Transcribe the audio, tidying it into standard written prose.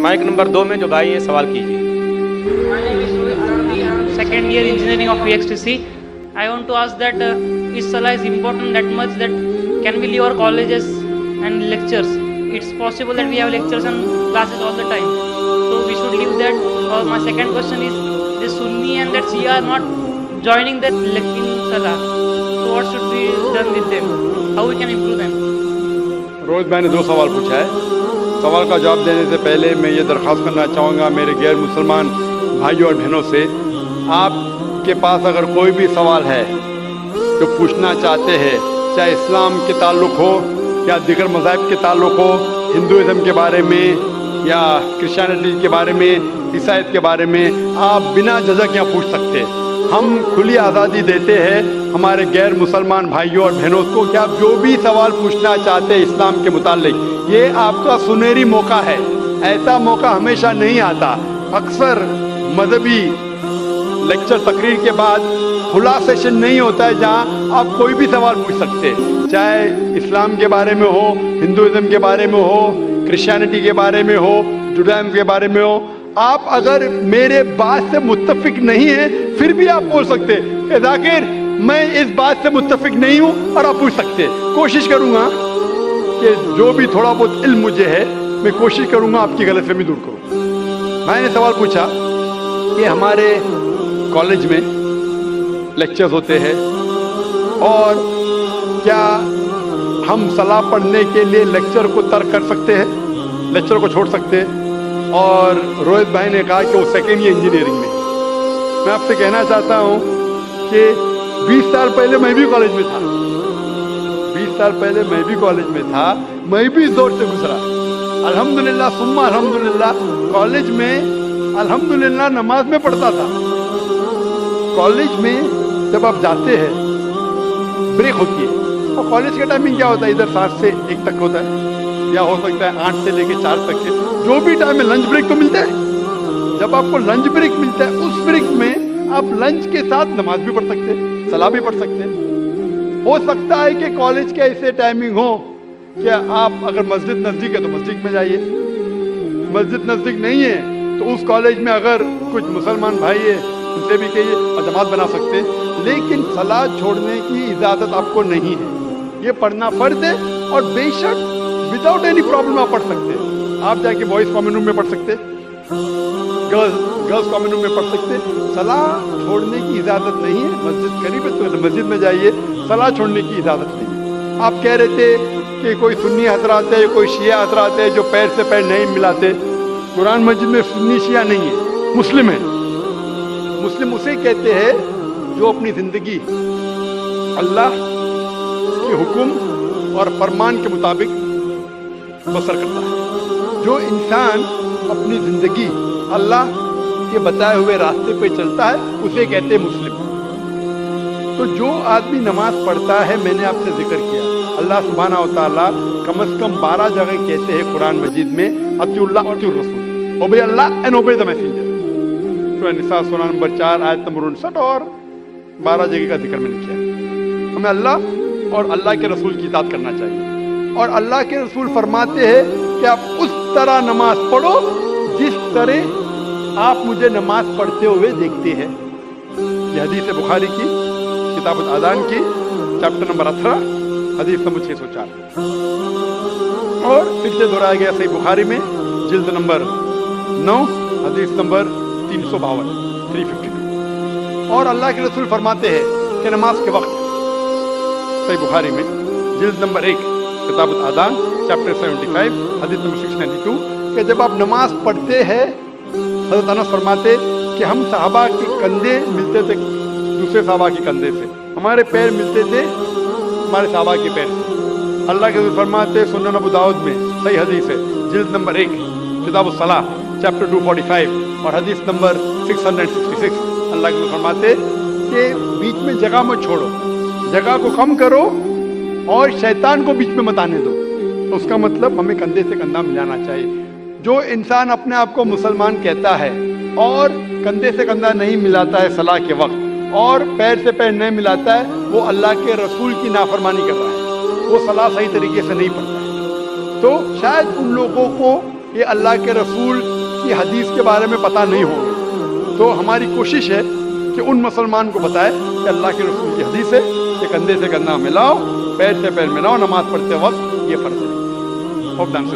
Mic number 2 में जो भाई है सवाल कीजिए। Second year engineering of VXTC. I want to ask that is Salah is important that much that can we leave our colleges and lectures? It's possible that we have lectures and classes all the time, so we should leave that. Or my second question is, the Sunni and that Shia are not joining that lecturing Salah. So what should be done with them? How we can improve them? Rohit भाई ने 2 सवाल पूछा है। सवाल का जवाब देने से पहले मैं ये दरख्वास्त करना चाहूँगा मेरे गैर मुसलमान भाइयों और बहनों से, आपके पास अगर कोई भी सवाल है जो पूछना चाहते हैं, चाहे इस्लाम के ताल्लुक़ हो या दीगर मज़ाहिब के ताल्लुक़ हो, हिंदुइज़म के बारे में या क्रिश्चियनिटी के बारे में, ईसाईयत के बारे में, आप बिना झिझक यहाँ पूछ सकते हैं। हम खुली आज़ादी देते हैं हमारे गैर मुसलमान भाइयों और बहनों को कि आप जो भी सवाल पूछना चाहते हैं इस्लाम के मुताल्लिक, ये आपका सुनहरी मौका है। ऐसा मौका हमेशा नहीं आता। अक्सर मजहबी लेक्चर तकरीर के बाद खुला सेशन नहीं होता है जहां आप कोई भी सवाल पूछ सकते हैं, चाहे इस्लाम के बारे में हो, हिंदुइज्म के बारे में हो, क्रिश्चियनिटी के बारे में हो, जुडाइज्म के बारे में हो। आप अगर मेरे बात से मुत्तफिक नहीं है फिर भी आप बोल सकते हैं जाकिर मैं इस बात से मुत्तफिक नहीं हूँ, और आप पूछ सकते हैं। कोशिश करूँगा कि जो भी थोड़ा बहुत इल्म मुझे है मैं कोशिश करूँगा आपकी गलतफहमी दूर करूँ। मैंने सवाल पूछा कि हमारे कॉलेज में लेक्चर्स होते हैं और क्या हम सलाह पढ़ने के लिए लेक्चर को तर्क कर सकते हैं, लेक्चर को छोड़ सकते हैं। और रोहित भाई ने कहा कि वो सेकेंड ईयर इंजीनियरिंग में। मैं आपसे कहना चाहता हूँ कि 20 साल पहले मैं भी कॉलेज में था, 20 साल पहले मैं भी कॉलेज में था, मैं भी इस दौर से गुजरा। अल्हम्दुलिल्लाह सुम्मा अल्हम्दुलिल्लाह, कॉलेज में अल्हम्दुलिल्लाह नमाज में पढ़ता था। कॉलेज में जब आप जाते हैं ब्रेक होती है, और कॉलेज का टाइमिंग क्या होता है, इधर 7 से 1 तक होता है, या हो सकता है 8 से लेकर 4 तक के, जो भी टाइम है लंच ब्रेक तो मिलता है। जब आपको लंच ब्रेक मिलता है उस ब्रेक में आप लंच के साथ नमाज भी पढ़ सकते हैं, सलाह भी पढ़ सकते हैं। हो सकता है कि कॉलेज के ऐसे टाइमिंग हो कि आप अगर मस्जिद नज़दीक है तो मस्जिद में जाइए, मस्जिद नज़दीक नहीं है तो उस कॉलेज में अगर कुछ मुसलमान भाई है उनसे भी कहिए और जमात बना सकते हैं। लेकिन सलाह छोड़ने की इजाज़त आपको नहीं है, ये पढ़ना फ़र्ज़ है। और बेशक विदाउट एनी प्रॉब्लम आप पढ़ सकते हैं। आप जाके बॉयज़ कॉमन रूम में पढ़ सकते, गर्ल्स कॉमन रूम में पढ़ सकते। सलाह छोड़ने की इजाज़त नहीं है। मस्जिद करीब है तो मस्जिद में जाइए, सलाह छोड़ने की इजाज़त नहीं है। आप कह रहे थे कि कोई सुन्नी हज़रात है, कोई शिया हज़रात है जो पैर से पैर नहीं मिलाते। कुरान मस्जिद में सुन्नी शिया नहीं है, मुस्लिम है। मुस्लिम उसे कहते हैं जो अपनी ज़िंदगी अल्लाह के हुक्म और फरमान के मुताबिक बसर करता है। जो इंसान अपनी ज़िंदगी अल्लाह के बताए हुए रास्ते पे चलता है उसे कहते हैं मुस्लिम। तो जो आदमी नमाज पढ़ता है, मैंने आपसे जिक्र किया, अल्लाह सुब्हानहू व तआला कम से कम 12 जगह कहते हैं कुरान मजीद में अतिउल्लाह व अतिउर रसूल, ओबे अल्लाह एंड ओबे द मैसेंजर। सूरह निसा सूरह नंबर 4 आयत नंबर 59 और 12 जगह का जिक्र मैंने किया। हमें अल्लाह और अल्लाह के रसूल की इताअत करना चाहिए। और अल्लाह के रसूल फरमाते हैं कि आप उस तरह नमाज पढ़ो जिस तरह आप मुझे नमाज पढ़ते हुए देखते हैं। यह हदीस है बुखारी की किताब अज़ान की चैप्टर नंबर 18 हदीस नंबर 604। और फिर से दोहराया गया सही बुखारी में जिल्द नंबर 9 हदीस नंबर 352। और अल्लाह के रसूल फरमाते हैं कि नमाज के वक्त, सही बुखारी में जिल्द नंबर 1 किताब अज़ान चैप्टर 75 हदीस नंबर 692, कि जब आप नमाज पढ़ते हैं हज़रत अनस फरमाते कि हम सहाबा के कंधे मिलते थे दूसरे सहाबा के कंधे से, हमारे पैर मिलते थे हमारे सहाबा के पैर से। अल्लाह के रसूल फरमाते सुनन अबू दाऊद में सही हदीस है जिल्द नंबर 1 किताब सलाह चैप्टर 245 और हदीस नंबर 666, अल्लाह के रसूल फरमाते कि बीच में जगह मत छोड़ो, जगह को कम करो और शैतान को बीच में मत आने दो। तो उसका मतलब हमें कंधे से कंधा मिलाना चाहिए। जो इंसान अपने आप को मुसलमान कहता है और कंधे से कंधा नहीं मिलाता है सलाह के वक्त और पैर से पैर नहीं मिलाता है, वो अल्लाह के रसूल की नाफरमानी कर रहा है, वो सलाह सही तरीके से नहीं पढ़ता है। तो शायद उन लोगों को یہ اللہ کے رسول کی حدیث کے بارے میں پتہ نہیں ہوگا. تو ہماری کوشش ہے کہ ان مسلمان کو بتائے کہ اللہ کے رسول کی حدیث ہے کہ کندھے سے کندھا ملاؤ, پیر سے پیر ملاؤ, نماز پڑھتے وقت یہ فرض ہے. Hope dance